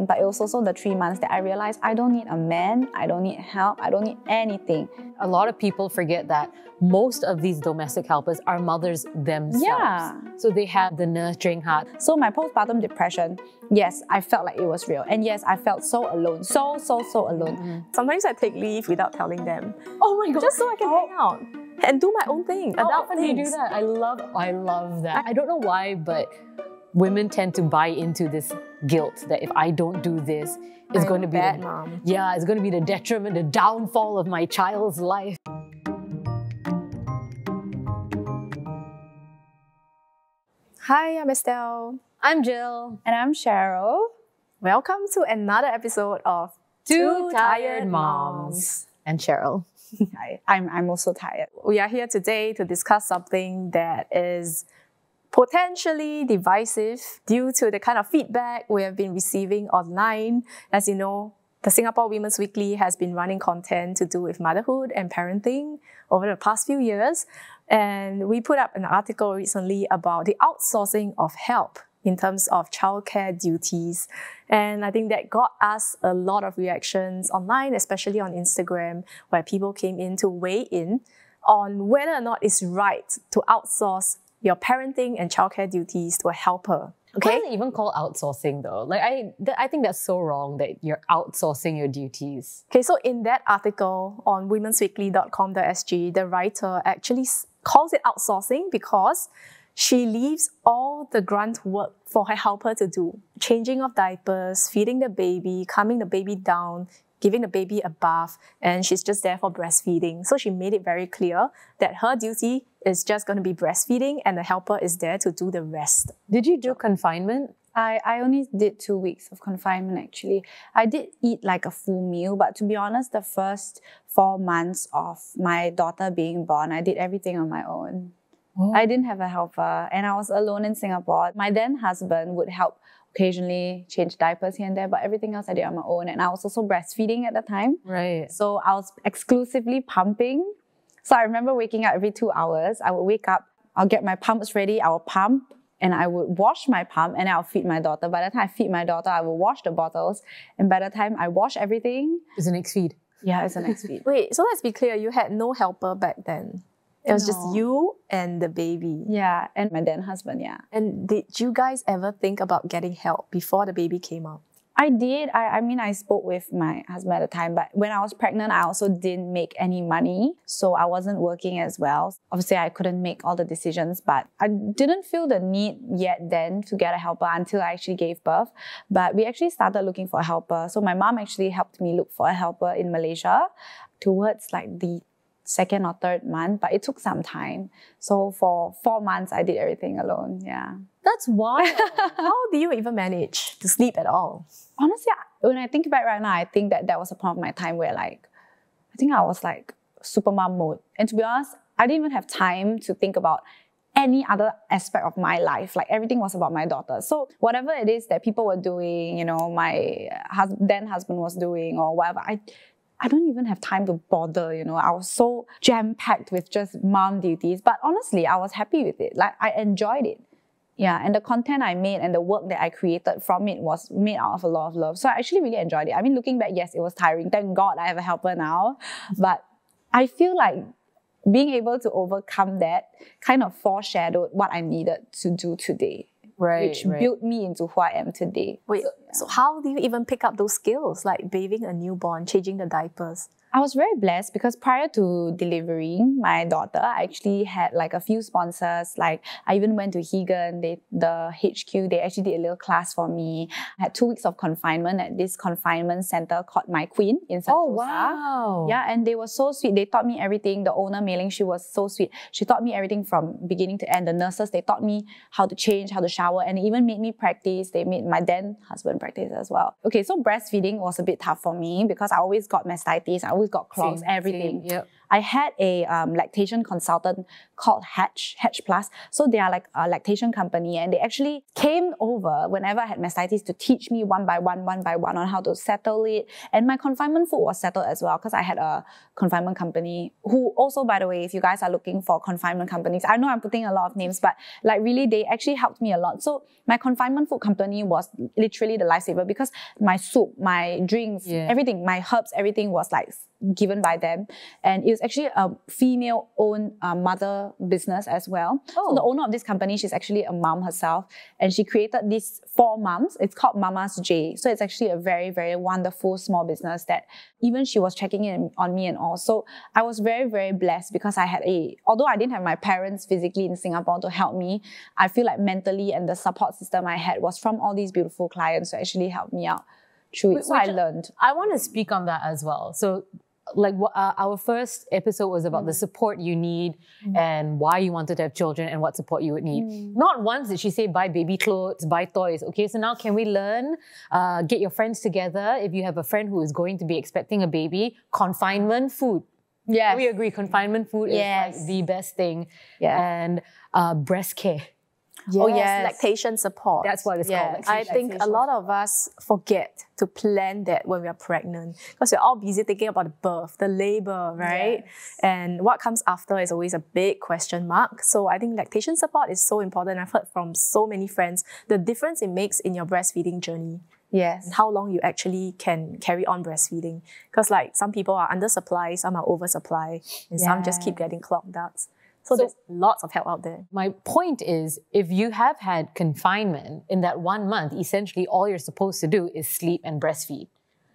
But it was also the 3 months that I realized I don't need a man, I don't need help, I don't need anything. A lot of people forget that most of these domestic helpers are mothers themselves. Yeah. So they have the nurturing heart. So my postpartum depression, yes, I felt like it was real. And yes, I felt so alone, so alone. Sometimes I take leave without telling them. Oh my God. Just so I can hang out and do my own thing. How adult often do you do things. that? I love that. I don't know why, but women tend to buy into this guilt that if I don't do this, it's going to be bad mom. Yeah, it's going to be the detriment, the downfall of my child's life. Hi, I'm Estelle. I'm Jill. And I'm Cheryl. Welcome to another episode of Two Tired Moms. And Cheryl. I'm also tired. We are here today to discuss something that is potentially divisive due to the kind of feedback we have been receiving online. As you know, the Singapore Women's Weekly has been running content to do with motherhood and parenting over the past few years. And we put up an article recently about the outsourcing of help in terms of childcare duties. And I think that got us a lot of reactions online, especially on Instagram, where people came in to weigh in on whether or not it's right to outsource your parenting and childcare duties to a helper. Okay. Why is it even called outsourcing though? Like I think that's so wrong that you're outsourcing your duties. Okay, so in that article on womensweekly.com.sg, the writer actually calls it outsourcing because she leaves all the grunt work for her helper to do. Changing of diapers, feeding the baby, calming the baby down, giving the baby a bath, and she's just there for breastfeeding. So she made it very clear that her duty is just going to be breastfeeding and the helper is there to do the rest. Did you do confinement? I only did 2 weeks of confinement actually. I did eat like a full meal, but to be honest, the first 4 months of my daughter being born, I did everything on my own. Oh. I didn't have a helper and I was alone in Singapore. My then husband would help occasionally change diapers here and there, but everything else I did on my own. And I was also breastfeeding at the time. Right. So I was exclusively pumping. So I remember waking up every 2 hours. I would wake up, I'll get my pumps ready, I will pump, and I would wash my pump, and I'll feed my daughter. By the time I feed my daughter, I will wash the bottles. And by the time I wash everything... It's an next feed. Yeah, it's a next feed. Wait, so let's be clear, you had no helper back then. It was just you and the baby. Yeah, and my then husband, yeah. And did you guys ever think about getting help before the baby came out? I did. I mean, I spoke with my husband at the time, but when I was pregnant, I also didn't make any money. So I wasn't working as well. Obviously, I couldn't make all the decisions, but I didn't feel the need yet then to get a helper until I actually gave birth. But we actually started looking for a helper. So my mom actually helped me look for a helper in Malaysia towards like the 2nd or 3rd month, but it took some time. So for 4 months, I did everything alone. Yeah. That's wild. How do you even manage to sleep at all? Honestly, when I think back right now, I think that was a point of my time where I think I was like super mom mode. And to be honest, I didn't even have time to think about any other aspect of my life. Like everything was about my daughter. So whatever it is that people were doing, you know, my then husband was doing or whatever, I don't even have time to bother, you know. I was so jam-packed with just mom duties. But honestly, I was happy with it. Like, I enjoyed it. Yeah, and the content I made and the work that I created from it was made out of a lot of love. So I actually really enjoyed it. I mean, looking back, yes, it was tiring. Thank God I have a helper now. But I feel like being able to overcome that kind of foreshadowed what I needed to do today. Which built me into who I am today. Wait, so how do you even pick up those skills, like bathing a newborn, changing the diapers? I was very blessed because prior to delivering my daughter, I actually had like a few sponsors. Like I even went to Hegan, the HQ, they actually did a little class for me. I had 2 weeks of confinement at this confinement center called My Queen in Sentosa. Oh, wow. Yeah, and they were so sweet. They taught me everything. The owner, Mei-Ling, she was so sweet. She taught me everything from beginning to end. The nurses, they taught me how to change, how to shower, and they even made me practice. They made my then husband practice as well. Okay, so breastfeeding was a bit tough for me because I always got mastitis. I always got clogs, everything. Yep. I had a lactation consultant called Hatch Plus. So they are like a lactation company, and they actually came over whenever I had mastitis to teach me one by one on how to settle it. And my confinement food was settled as well because I had a confinement company who also, by the way, if you guys are looking for confinement companies, I know I'm putting a lot of names, but like really they actually helped me a lot. So my confinement food company was literally the lifesaver because my soup, my drinks, everything, my herbs, everything was like given by them. And it was actually a female-owned mother business as well. So the owner of this company, she's actually a mom herself, and she created this for moms. It's called Mama's J. So it's actually a very, very wonderful small business that even she was checking in on me and all. So I was very, very blessed because I had although I didn't have my parents physically in Singapore to help me, I feel like mentally and the support system I had was from all these beautiful clients who actually helped me out through it. So I learned. I want to speak on that as well. So like our first episode was about the support you need and why you wanted to have children and what support you would need. Not once did she say buy baby clothes, buy toys. Okay, so now can we learn? Get your friends together. If you have a friend who is going to be expecting a baby, confinement food. Yes. We agree, confinement food is like the best thing. And breast care. Yes, lactation support. That's what it's called. I think a lot of us forget to plan that when we are pregnant because we're all busy thinking about the birth, the labor, right? Yes. And what comes after is always a big question mark. So I think lactation support is so important. I've heard from so many friends the difference it makes in your breastfeeding journey. Yes. And how long you actually can carry on breastfeeding. Because like some people are undersupply, some are oversupply, and some just keep getting clogged ducts. So there's lots of help out there. My point is, if you have had confinement in that 1 month, essentially all you're supposed to do is sleep and breastfeed.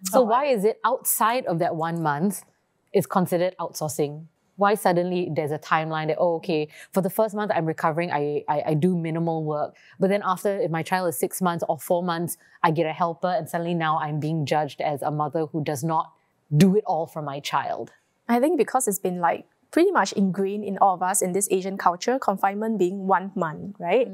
So why is it outside of that 1 month is considered outsourcing? Why suddenly there's a timeline that, okay, for the first month I'm recovering, I do minimal work. But then after, if my child is 6 months or 4 months, I get a helper and suddenly now I'm being judged as a mother who does not do it all for my child. I think because it's been like pretty much ingrained in all of us in this Asian culture, confinement being 1 month, right?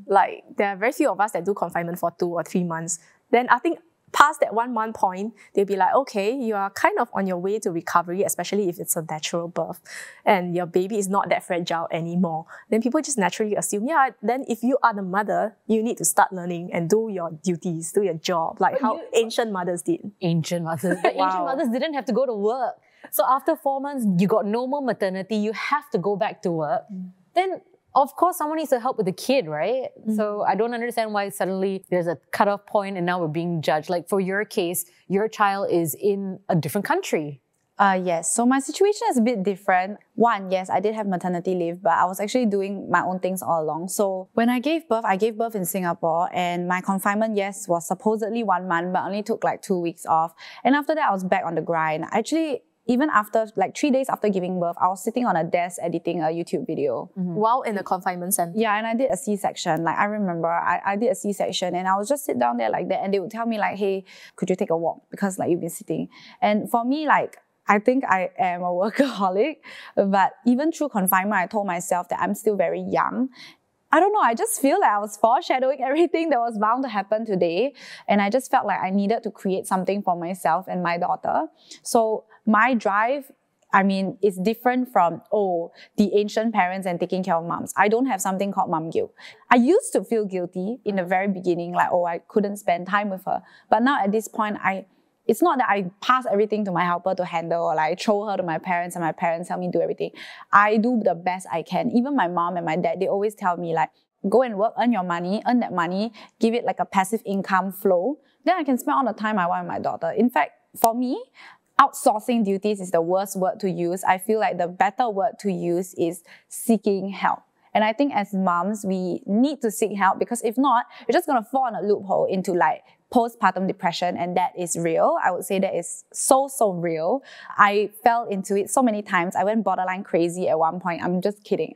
Like there are very few of us that do confinement for 2 or 3 months. Then I think past that 1 month point, they'll be like, okay, you are kind of on your way to recovery, especially if it's a natural birth and your baby is not that fragile anymore. Then people just naturally assume, then if you are the mother, you need to start learning and do your duties, do your job, like how ancient mothers did. Ancient mothers. But ancient mothers didn't have to go to work. So after 4 months, you got no more maternity, you have to go back to work. Then, of course, someone needs to help with the kid, right? So I don't understand why suddenly there's a cutoff point and now we're being judged. Like for your case, your child is in a different country. Yes, so my situation is a bit different. One, yes, I did have maternity leave, but I was actually doing my own things all along. So when I gave birth in Singapore, and my confinement, yes, was supposedly 1 month, but only took like 2 weeks off. And after that, I was back on the grind. Actually, even after, like 3 days after giving birth, I was sitting on a desk editing a YouTube video. While in the confinement center. Yeah, and I did a C-section. Like I remember, I did a C-section and I would just sit down there like that and they would tell me like, hey, could you take a walk? Because like you've been sitting. And for me, like, I think I am a workaholic, but even through confinement, I told myself that I'm still very young. I don't know, I just feel like I was foreshadowing everything that was bound to happen today. And I just felt like I needed to create something for myself and my daughter. So my drive, I mean, is different from, the ancient parents and taking care of moms. I don't have something called mom guilt. I used to feel guilty in the very beginning, like, I couldn't spend time with her. But now at this point, it's not that I pass everything to my helper to handle or like throw her to my parents and my parents help me do everything. I do the best I can. Even my mom and my dad, they always tell me like, go and work, earn your money, earn that money, give it like a passive income flow. Then I can spend all the time I want with my daughter. In fact, for me, outsourcing duties is the worst word to use. I feel like the better word to use is seeking help. And I think as moms, we need to seek help because if not, you're just going to fall in a loophole into like postpartum depression, and that is real. I would say that is so real. I fell into it so many times. I went borderline crazy at one point. I'm kidding.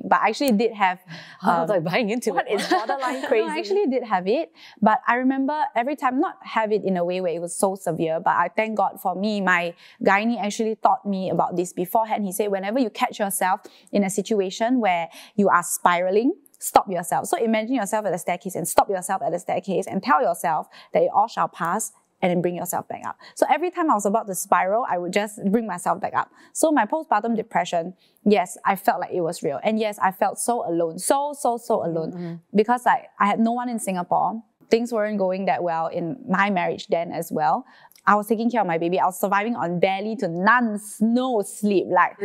But I actually did have... I was like buying into what is borderline crazy? No, I actually did have it. But I remember every time, not have it in a way where it was so severe, but I thank God for me, my gynae actually taught me about this beforehand. He said, whenever you catch yourself in a situation where you are spiraling, stop yourself. So imagine yourself at the staircase and stop yourself at the staircase and tell yourself that it all shall pass and then bring yourself back up. So every time I was about to spiral, I would just bring myself back up. So my postpartum depression, yes, I felt like it was real. And yes, I felt so alone, so alone. Because I had no one in Singapore. Things weren't going that well in my marriage then as well. I was taking care of my baby. I was surviving on barely to no sleep. Like,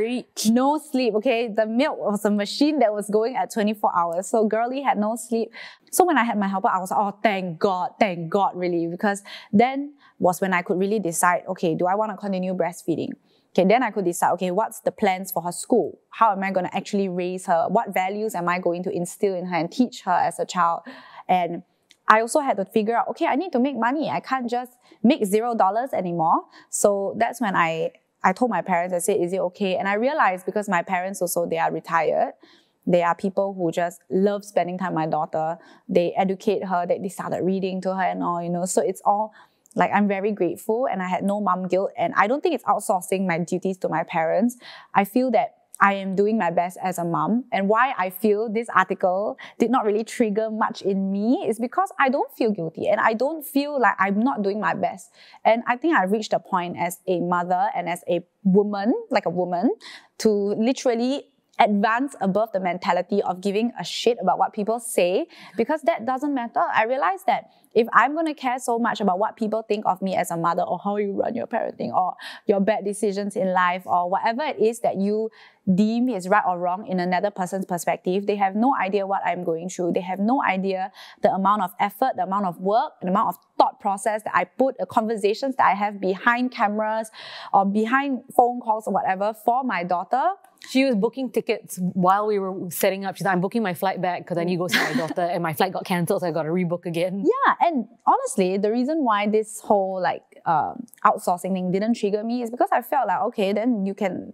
no sleep, okay? The milk was a machine that was going at 24 hours. So girly had no sleep. So when I had my helper, I was like, oh, thank God, really. Because then was when I could really decide, okay, do I want to continue breastfeeding? Okay, then I could decide, okay, what's the plans for her school? How am I going to actually raise her? What values am I going to instill in her and teach her as a child? And I also had to figure out, okay, I need to make money. I can't just make $0 anymore. So that's when I told my parents, I said, is it okay? And I realized because my parents also, they are retired. They are people who just love spending time with my daughter. They educate her, they started reading to her and all, you know. So it's all like, I'm very grateful and I had no mom guilt. And I don't think it's outsourcing my duties to my parents. I feel that I am doing my best as a mom. And why I feel this article did not really trigger much in me is because I don't feel guilty and I don't feel like I'm not doing my best. And I think I reached a point as a mother and as a woman, to literally advance above the mentality of giving a shit about what people say, because that doesn't matter. I realized that if I'm going to care so much about what people think of me as a mother, or how you run your parenting, or your bad decisions in life, or whatever it is that you deem is right or wrong in another person's perspective, they have no idea what I'm going through. They have no idea the amount of effort, the amount of work, the amount of thought process that I put, the conversations that I have behind cameras or behind phone calls or whatever for my daughter. She was booking tickets while we were setting up. She's like, I'm booking my flight back because I need to go see my daughter, and my flight got cancelled, so I got to rebook again. Yeah, and honestly, the reason why this whole outsourcing thing didn't trigger me is because I felt like, okay, then you can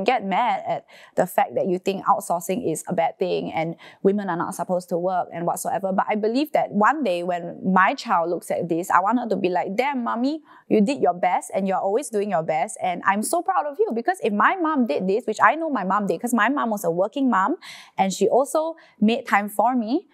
get mad at the fact that you think outsourcing is a bad thing and women are not supposed to work and whatsoever. But I believe that one day when my child looks at this, I want her to be like, damn, mommy, you did your best and you're always doing your best. And I'm so proud of you, because if my mom did this, which I know my mom did, because my mom was a working mom and she also made time for me,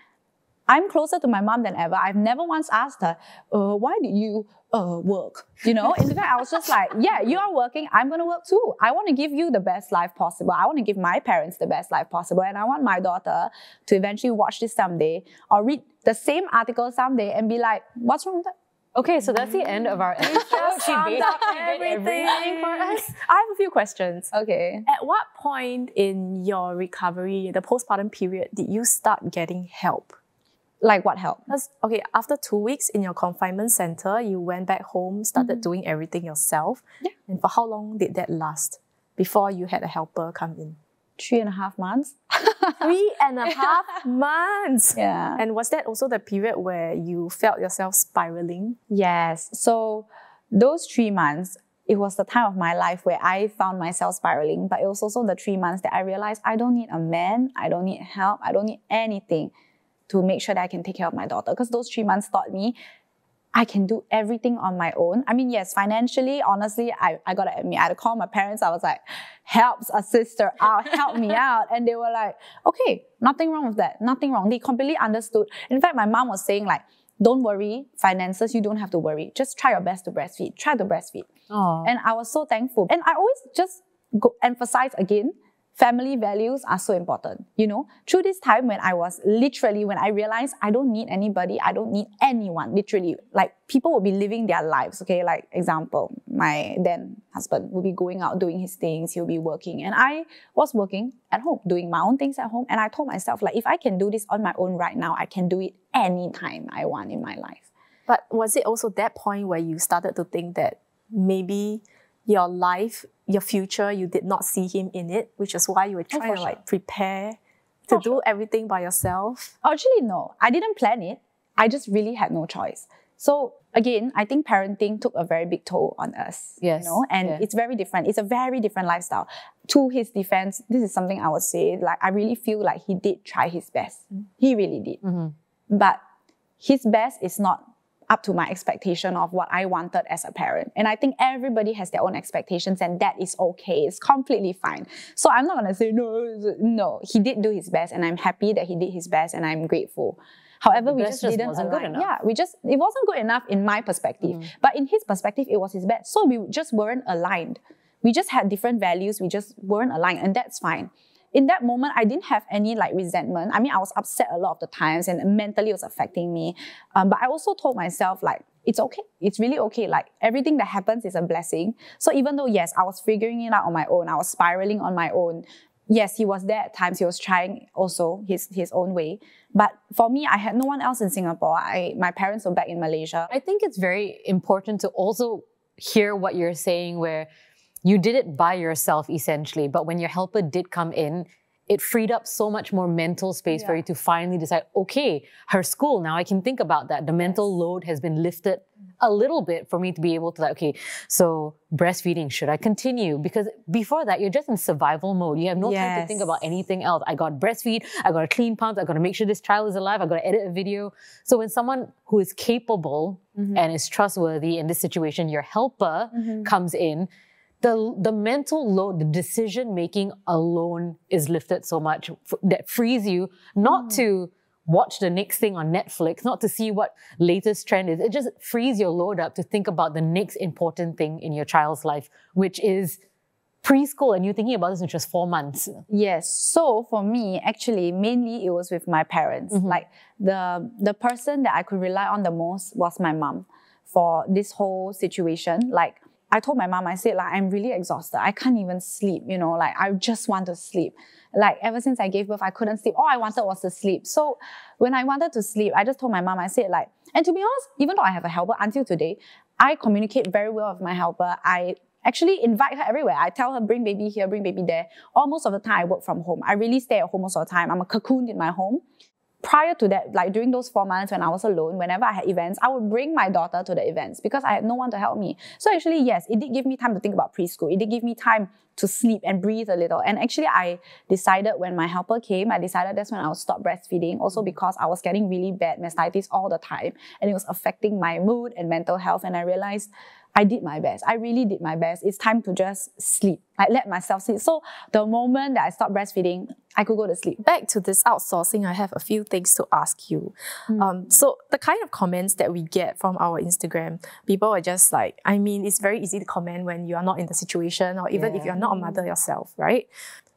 I'm closer to my mom than ever. I've never once asked her, why did you work? You know, in fact, I was just like, yeah, you are working, I'm going to work too. I want to give you the best life possible. I want to give my parents the best life possible. And I want my daughter to eventually watch this someday or read the same article someday and be like, what's wrong with that? Okay, so that's the end of our episode. She basically did everything for us. I have a few questions. Okay. At what point in your recovery, the postpartum period, did you start getting help? Like what help? Okay, after 2 weeks in your confinement center, you went back home, started doing everything yourself. Yeah. And for how long did that last before you had a helper come in? 3.5 months. 3.5 months! Yeah. And was that also the period where you felt yourself spiraling? Yes. So those 3 months, it was the time of my life where I found myself spiraling, but it was also the 3 months that I realized I don't need a man, I don't need help, I don't need anything to make sure that I can take care of my daughter. Because those 3 months taught me I can do everything on my own. I mean, yes, financially, honestly, I gotta admit, I had to call my parents. I was like, helps a sister out, help me out. And they were like, okay, nothing wrong with that, nothing wrong. They completely understood. In fact, my mom was saying like, don't worry, finances, you don't have to worry. Just try your best to breastfeed. Try to breastfeed. Aww. And I was so thankful. And I always just emphasize again, family values are so important, you know. Through this time when I realized I don't need anybody, I don't need anyone, literally. Like, people will be living their lives, okay? Like, example, my then husband will be going out doing his things, he'll be working. And I was working at home, doing my own things at home. And I told myself, like, if I can do this on my own right now, I can do it anytime I want in my life. But was it also that point where you started to think that maybe your life, your future, you did not see him in it, which is why you were trying to like prepare to do everything by yourself? Actually, no. I didn't plan it. I just really had no choice. So again, I think parenting took a very big toll on us. Yes. You know? And it's very different. It's a very different lifestyle. To his defense, this is something I would say, like, I really feel like he did try his best. He really did. But his best is not up to my expectation of what I wanted as a parent. And I think everybody has their own expectations, and that is okay. It's completely fine. So I'm not going to say, no, he did do his best, and I'm happy that he did his best, and I'm grateful. However, we just didn't wasn't good enough. Yeah, it wasn't good enough in my perspective. But in his perspective, it was his best. So we just weren't aligned. We just had different values. We just weren't aligned, and that's fine. In that moment, I didn't have any like resentment. I mean, I was upset a lot of the times, and mentally it was affecting me. But I also told myself, like, it's okay. It's really okay. Like, everything that happens is a blessing. So even though, yes, I was figuring it out on my own, I was spiraling on my own. Yes, he was there at times. He was trying also his own way. But for me, I had no one else in Singapore. My parents were back in Malaysia. I think it's very important to also hear what you're saying, where you did it by yourself, essentially. But when your helper did come in, it freed up so much more mental space for you to finally decide, okay, her school, now I can think about that. The mental load has been lifted a little bit for me to be able to, like, okay, so breastfeeding, should I continue? Because before that, you're just in survival mode. You have no time to think about anything else. I got to breastfeed, I got to clean pumps, I got to make sure this child is alive, I got to edit a video. So when someone who is capable and is trustworthy in this situation, your helper comes in, the mental load, the decision-making alone is lifted so much that frees you not to watch the next thing on Netflix, not to see what latest trend is. It just frees your load up to think about the next important thing in your child's life, which is preschool, and you're thinking about this in just 4 months. Yes. So for me, actually, mainly it was with my parents. Like the person that I could rely on the most was my mom for this whole situation. Like, I told my mom, I said, like, I'm really exhausted. I can't even sleep, you know, like, I just want to sleep. Like, ever since I gave birth, I couldn't sleep. All I wanted was to sleep. So when I wanted to sleep, I just told my mom, I said, like, and to be honest, even though I have a helper until today, I communicate very well with my helper. I actually invite her everywhere. I tell her, bring baby here, bring baby there. Almost of the time, I work from home. I really stay at home most of the time. I'm a cocoon in my home. Prior to that, like during those 4 months when I was alone, whenever I had events, I would bring my daughter to the events because I had no one to help me. So actually, yes, it did give me time to think about preschool. It did give me time to sleep and breathe a little. And actually, I decided when my helper came, I decided that's when I would stop breastfeeding. Also because I was getting really bad mastitis all the time. And it was affecting my mood and mental health. And I realized I did my best. I really did my best. It's time to just sleep. I let myself sleep. So the moment that I stopped breastfeeding, I could go to sleep. Back to this outsourcing, I have a few things to ask you. So the kind of comments that we get from our Instagram, people are just like, I mean, it's very easy to comment when you are not in the situation, or even if you're not a mother yourself, right?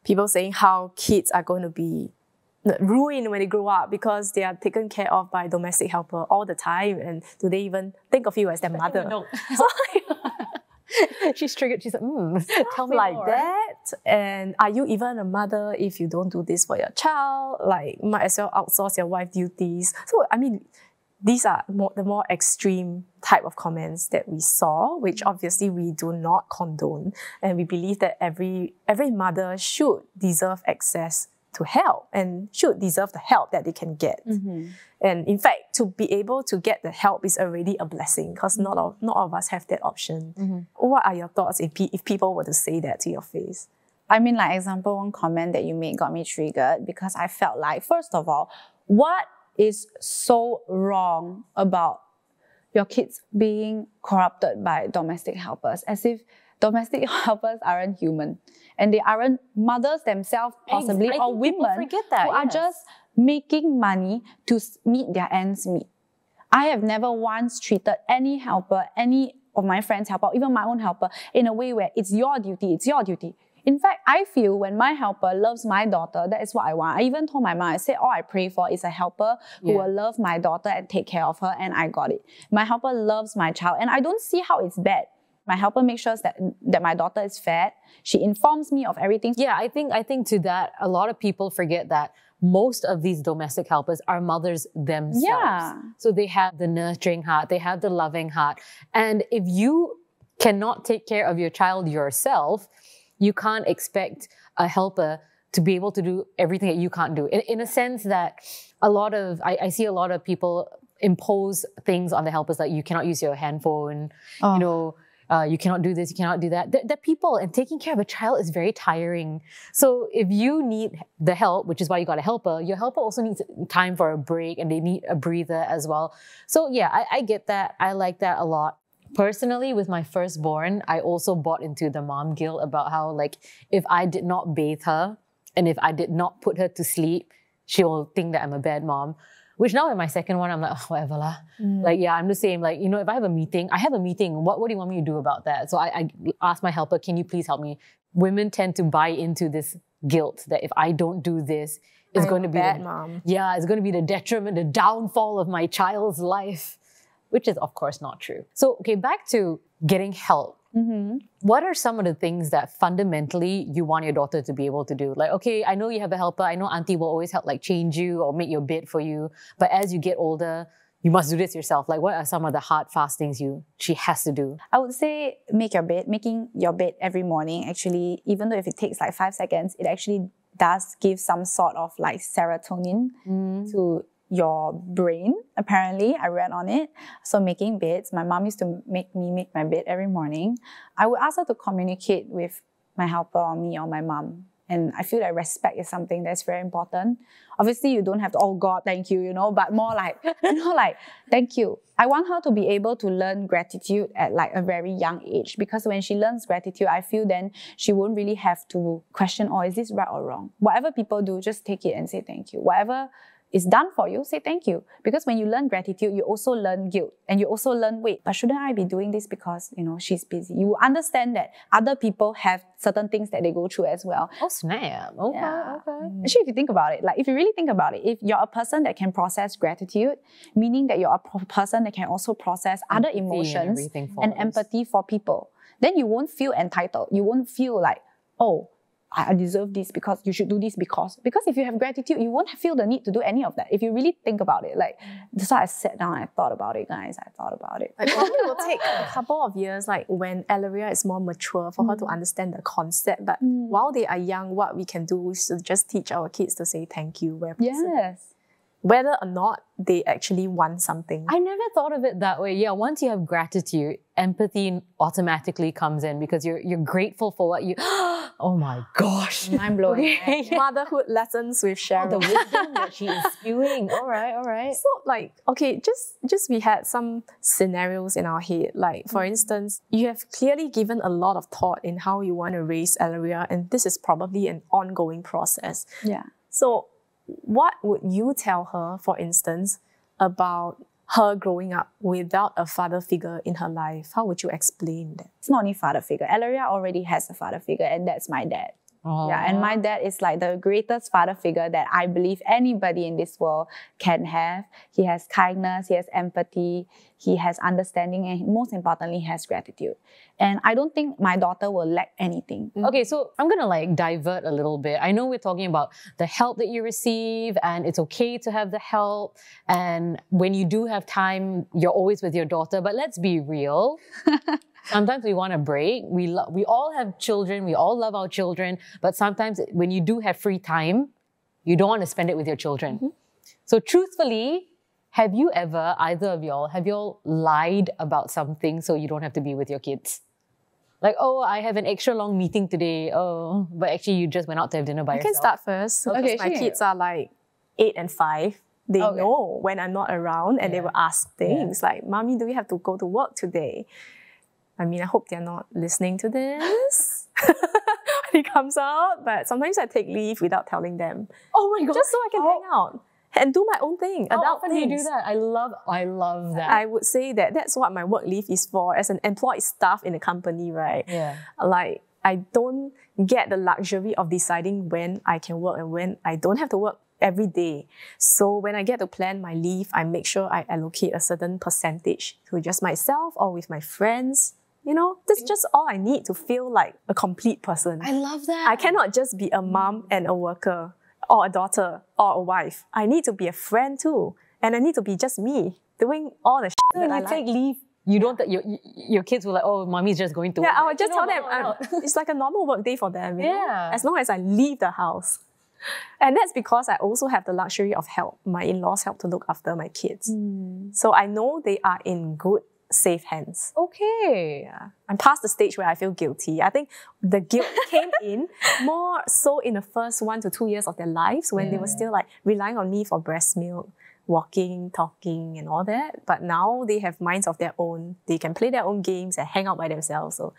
People saying how kids are going to be ruined when they grow up because they are taken care of by domestic helper all the time, and do they even think of you as their mother? No. So, She's triggered. She's like, tell me like more. that. And are you even a mother if you don't do this for your child? Like, might as well outsource your wife duties. So, I mean, these are the more extreme type of comments that we saw, which obviously we do not condone. And we believe that every mother should deserve access to help and should deserve the help that they can get. And in fact, to be able to get the help is already a blessing because not all of us have that option. What are your thoughts if people were to say that to your face? I mean, like, example, one comment that you made got me triggered because I felt like, first of all, what is so wrong about your kids being corrupted by domestic helpers? As if domestic helpers aren't human and they aren't mothers themselves, possibly, or women forget that, who are just making money to meet their ends meet. I have never once treated any helper, any of my friends' helper, even my own helper, in a way where it's your duty, it's your duty. In fact, I feel when my helper loves my daughter, that is what I want. I even told my mom, I said, all I pray for is a helper who will love my daughter and take care of her, and I got it. My helper loves my child, and I don't see how it's bad. My helper makes sure that my daughter is fed. She informs me of everything. Yeah, I think to that, a lot of people forget that most of these domestic helpers are mothers themselves. Yeah. So they have the nurturing heart, they have the loving heart. And if you cannot take care of your child yourself, you can't expect a helper to be able to do everything that you can't do. In a sense that I see a lot of people impose things on the helpers, like you cannot use your handphone, you know, you cannot do this, you cannot do that. They're people, and taking care of a child is very tiring. So if you need the help, which is why you got a helper, your helper also needs time for a break and they need a breather as well. So yeah, I get that. I like that a lot. Personally, with my firstborn, I also bought into the mom guilt about how, like, if I did not bathe her and if I did not put her to sleep, she will think that I'm a bad mom. Which now with my second one, I'm like, oh, whatever lah. Like, yeah, I'm the same. Like, you know, if I have a meeting, what do you want me to do about that? So I ask my helper, can you please help me? Women tend to buy into this guilt that if I don't do this, it's going to be bad mom. Yeah, it's going to be the detriment, the downfall of my child's life, which is of course not true. So, okay, back to getting help. What are some of the things that fundamentally you want your daughter to be able to do? Like, okay, I know you have a helper. I know auntie will always help, like change you or make your bed for you. But as you get older, you must do this yourself. Like, what are some of the hard, fast things she has to do? I would say make your bed. Making your bed every morning, actually, even though if it takes like 5 seconds, it actually does give some sort of like serotonin to your brain. Apparently, I read on it. So making beds, my mom used to make me make my bed every morning. I would ask her to communicate with my helper or me or my mom. And I feel that respect is something that's very important. Obviously, you don't have to, oh God, thank you, you know, but more like, you know, like, thank you. I want her to be able to learn gratitude at like a very young age, because when she learns gratitude, I feel then she won't really have to question, oh, is this right or wrong? Whatever people do, just take it and say thank you. Whatever is done for you, say thank you. Because when you learn gratitude, you also learn guilt. And you also learn, wait, but shouldn't I be doing this because, you know, she's busy? You understand that other people have certain things that they go through as well. Oh, snap. Okay, okay. Actually, if you think about it, like if you really think about it, if you're a person that can process gratitude, meaning that you're a person that can also process other emotions and empathy for people, then you won't feel entitled. You won't feel like, oh, I deserve this because you should do this because if you have gratitude, you won't feel the need to do any of that. If you really think about it, like, that's why I sat down and I thought about it, guys. I thought about it. Like, probably it will take a couple of years, like when Elleria is more mature, for her to understand the concept. But while they are young, what we can do is to just teach our kids to say thank you where possible. Yes. Whether or not they actually want something. I never thought of it that way. Yeah, once you have gratitude, empathy automatically comes in because you're grateful for what you... Oh my gosh. Mind blowing. Okay. Motherhood lessons with Cheryl. The wisdom that she is spewing. All right. So like, okay, just we had some scenarios in our head. Like, for instance, you have clearly given a lot of thought in how you want to raise Elleria, and this is probably an ongoing process. Yeah. So what would you tell her, for instance, about her growing up without a father figure in her life? How would you explain that? It's not only father figure. Elleria already has a father figure, and that's my dad. Oh. Yeah, and my dad is like the greatest father figure that I believe anybody in this world can have. He has kindness, he has empathy, he has understanding, and most importantly, he has gratitude. And I don't think my daughter will lack anything. Okay, so I'm gonna like divert a little bit. I know we're talking about the help that you receive, and it's okay to have the help. And when you do have time, you're always with your daughter. But let's be real. Sometimes we want a break. We all have children. We all love our children. But sometimes when you do have free time, you don't want to spend it with your children. So truthfully, have you ever, either of y'all, have y'all lied about something so you don't have to be with your kids? Like, oh, I have an extra long meeting today. Oh, but actually you just went out to have dinner by yourself. I can start first. Okay, my kids are like 8 and 5. They know when I'm not around, and they will ask things like, Mommy, do we have to go to work today? I mean, I hope they're not listening to this when it comes out, but sometimes I take leave without telling them. Oh my God. Just so I can hang out and do my own thing. How often do you do that? I love that. I would say that that's what my work leave is for. As an employed staff in a company, right? Yeah. Like, I don't get the luxury of deciding when I can work and when I don't have to work every day. So when I get to plan my leave, I make sure I allocate a certain percentage to just myself or with my friends. You know, that's just all I need to feel like a complete person. I love that. I cannot just be a mom and a worker or a daughter or a wife. I need to be a friend too. And I need to be just me doing all the shit that I like. Take leave. You don't, your kids will like, oh, mommy's just going to work. Yeah, I would just tell them, it's like a normal work day for them. You know? As long as I leave the house. And that's because I also have the luxury of help. My in-laws help to look after my kids. So I know they are in good safe hands. Okay. Yeah. I'm past the stage where I feel guilty. I think the guilt came in more so in the first 1 to 2 years of their lives when they were still like relying on me for breast milk, walking, talking and all that. But now they have minds of their own. They can play their own games and hang out by themselves. So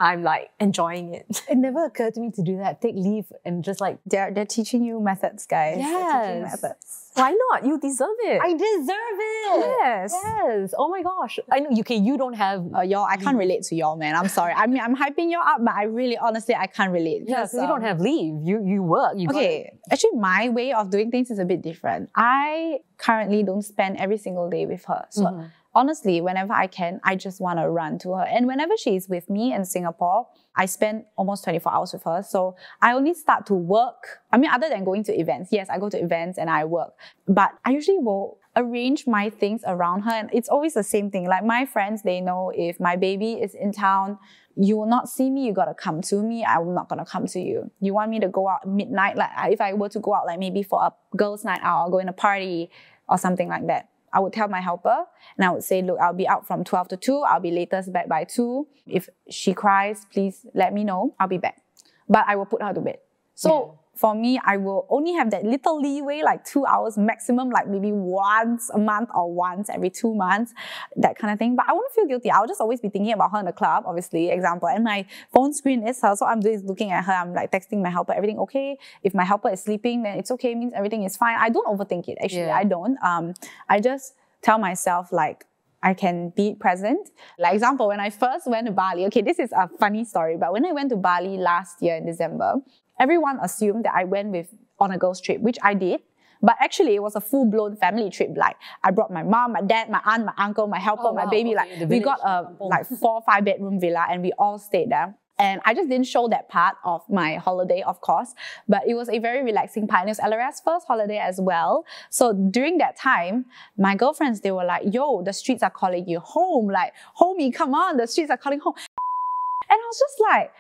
I'm like enjoying it. It never occurred to me to do that. Take leave and just like... They're teaching you methods, guys. They're teaching Yes. methods. Why not? You deserve it. I deserve it. Yes. Yes. Oh my gosh. I know. Okay, you don't have... Y'all, I can't relate to y'all, man. I'm sorry. I mean, I'm hyping y'all up, but I really, honestly, I can't relate. Yeah, because, so you don't have leave. You work. You Okay, actually, my way of doing things is a bit different. I currently don't spend every single day with her. So honestly, whenever I can, I just want to run to her. And whenever she's with me in Singapore, I spend almost 24 hours with her. So I only start to work. I mean, other than going to events. Yes, I go to events and I work. But I usually will arrange my things around her. And it's always the same thing. Like my friends, they know if my baby is in town, you will not see me, you gotta come to me. I'm not gonna come to you. You want me to go out midnight? Like if I were to go out, like maybe for a girls' night out or go in a party or something like that, I would tell my helper and I would say, look, I'll be out from 12 to 2. I'll be latest back by 2. If she cries, please let me know. I'll be back. But I will put her to bed. So for me, I will only have that little leeway, like 2 hours maximum, like maybe once a month or once every 2 months, that kind of thing. But I won't feel guilty. I'll just always be thinking about her in the club, obviously, example. And my phone screen is her. So I'm doing is looking at her. I'm like texting my helper, everything okay? If my helper is sleeping, then it's okay, means everything is fine. I don't overthink it, actually. I don't. I just tell myself like, I can be present. Like example, when I first went to Bali, okay, this is a funny story, but when I went to Bali last year in December, everyone assumed that I went on a girls' trip, which I did. But actually, it was a full-blown family trip. Like, I brought my mom, my dad, my aunt, my uncle, my helper, my baby. Okay, like, we got a 4 or 5 bedroom villa and we all stayed there. And I just didn't show that part of my holiday, of course, but it was a very relaxing part. And it was Elleria's first holiday as well. So during that time, my girlfriends, they were like, yo, the streets are calling you home. Like, homie, come on, the streets are calling home. And I was just like,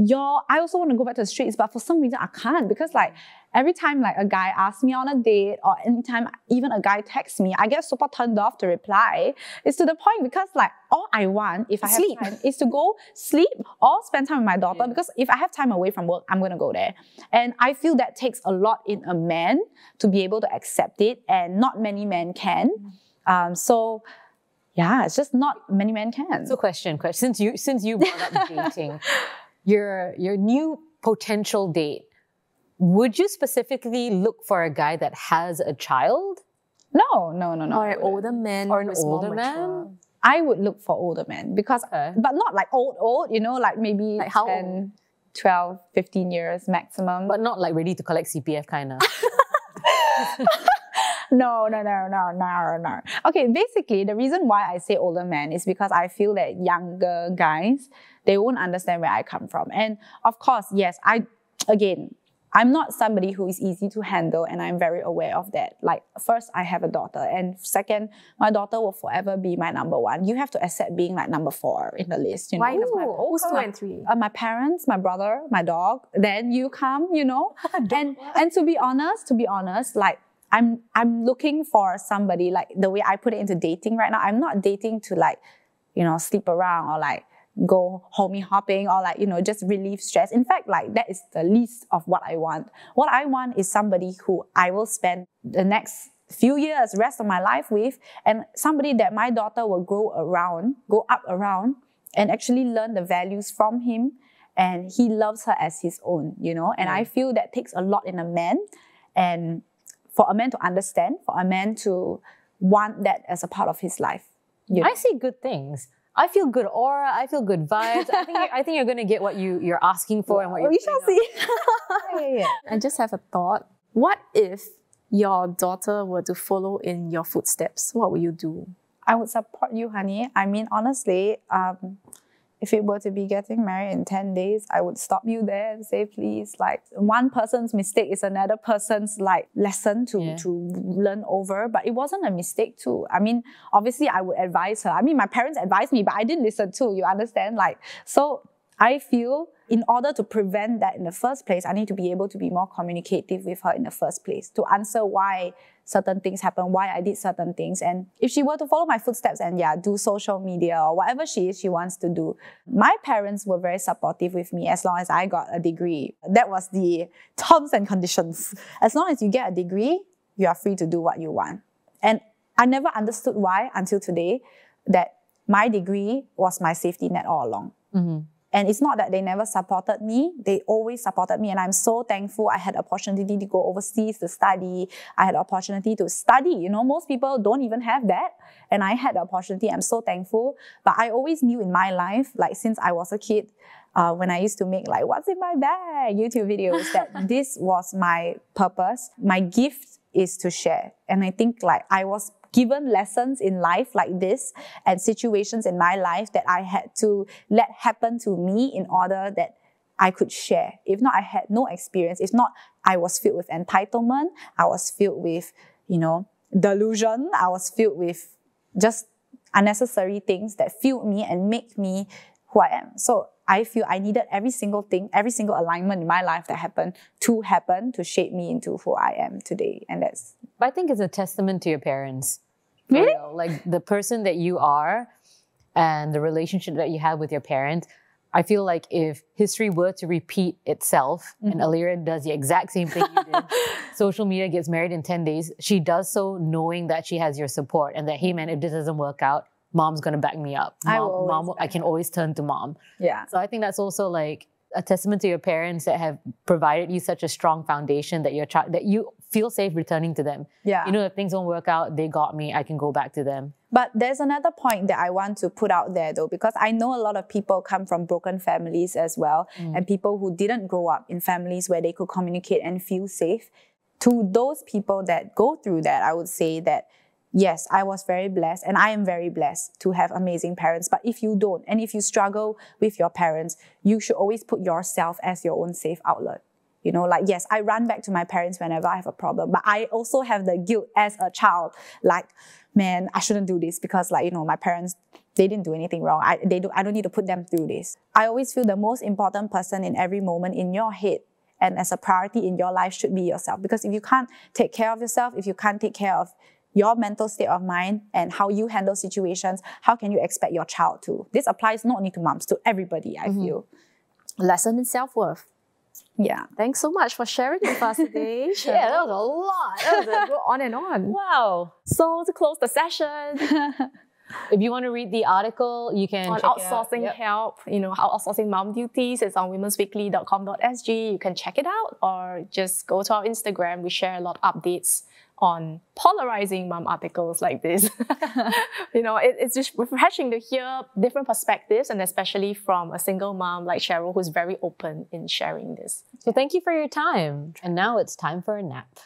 yo, I also want to go back to the streets, but for some reason I can't, because like every time like a guy asks me on a date or anytime even a guy texts me, I get super turned off to reply. It's to the point because like all I want, if I have time, is to go sleep or spend time with my daughter, because if I have time away from work, I'm going to go there. And I feel that takes a lot in a man to be able to accept it, and not many men can. So yeah, it's just not many men can. So question, since you brought up dating, your new potential date, would you specifically look for a guy that has a child? No. Or an older man. Or an older man? I would look for older men because, but not like old, you know, like maybe like how 10, 12, 15 years maximum. But not like ready to collect CPF kind of. No. Okay, basically, the reason why I say older man is because I feel that younger guys, they won't understand where I come from. And of course, yes, I'm not somebody who is easy to handle, and I'm very aware of that. Like, first, I have a daughter, and second, my daughter will forever be my number one. You have to accept being like number 4 in the list, you know. Why who's 2 and 3? My parents, my brother, my dog. Then you come, you know. and to be honest, like, I'm looking for somebody, like the way I put it into dating right now. I'm not dating to like, you know, sleep around or like go homie hopping or like, you know, just relieve stress. In fact, like that is the least of what I want. What I want is somebody who I will spend the next few years, rest of my life with, and somebody that my daughter will grow up around and actually learn the values from him, and he loves her as his own, you know. And I feel that takes a lot in a man, and for a man to understand, for a man to want that as a part of his life. You know? I see good things. I feel good aura. I feel good vibes. I think you're going to get what you're asking for and what you're. We shall see. I just have a thought. What if your daughter were to follow in your footsteps? What would you do? I would support you, honey. I mean, honestly, if it were to be getting married in 10 days, I would stop you there and say, please, like, one person's mistake is another person's like lesson to learn over. But it wasn't a mistake too. I mean, obviously I would advise her. I mean, my parents advised me, but I didn't listen too, you understand? Like, so I feel in order to prevent that in the first place, I need to be able to be more communicative with her in the first place, to answer why certain things happen, why I did certain things. And if she were to follow my footsteps and do social media or whatever she wants to do, my parents were very supportive with me as long as I got a degree. That was the terms and conditions. As long as you get a degree, you are free to do what you want. And I never understood why until today that my degree was my safety net all along. Mm-hmm. And it's not that they never supported me. They always supported me. And I'm so thankful I had the opportunity to go overseas to study. I had the opportunity to study. You know, most people don't even have that. And I had the opportunity. I'm so thankful. But I always knew in my life, like since I was a kid, when I used to make like, what's in my bag? YouTube videos, that this was my purpose. My gift is to share. And I think like I was given lessons in life like this and situations in my life that I had to let happen to me in order that I could share. If not, I had no experience. If not, I was filled with entitlement. I was filled with, delusion. I was filled with just unnecessary things that fueled me and make me who I am. So I feel I needed every single thing, every single alignment in my life that happened to shape me into who I am today. And that's... But I think it's a testament to your parents. Really? Real. Like the person that you are and the relationship that you have with your parents, I feel like if history were to repeat itself and Elleria does the exact same thing you did, social media gets married in 10 days, she does so knowing that she has your support and that, hey man, if this doesn't work out, mom's going to back me up. I can always turn to mom. Yeah. So I think that's also like a testament to your parents that have provided you such a strong foundation that that you feel safe returning to them. Yeah. If things don't work out, they got me, I can go back to them. But there's another point that I want to put out there though, because I know a lot of people come from broken families as well, and people who didn't grow up in families where they could communicate and feel safe. To those people that go through that, I would say that yes, I was very blessed and I am very blessed to have amazing parents. But if you don't, and if you struggle with your parents, you should always put yourself as your own safe outlet. Yes, I run back to my parents whenever I have a problem, but I also have the guilt as a child. Like, man, I shouldn't do this because my parents, they didn't do anything wrong. I don't need to put them through this. I always feel the most important person in every moment in your head and as a priority in your life should be yourself. Because if you can't take care of yourself, if you can't take care of your mental state of mind and how you handle situations, how can you expect your child to? This applies not only to moms, to everybody, I feel. Lesson in self-worth. Yeah. Thanks so much for sharing with us today. Yeah, that was a lot. That was go on and on. Wow. So to close the session, if you want to read the article, you can on check outsourcing it out. help, outsourcing mom duties, it's on womensweekly.com.sg. You can check it out or just go to our Instagram. We share a lot of updates on polarizing mom articles like this. It's just refreshing to hear different perspectives, and especially from a single mom like Cheryl, who's very open in sharing this. So thank you for your time. And now it's time for a nap.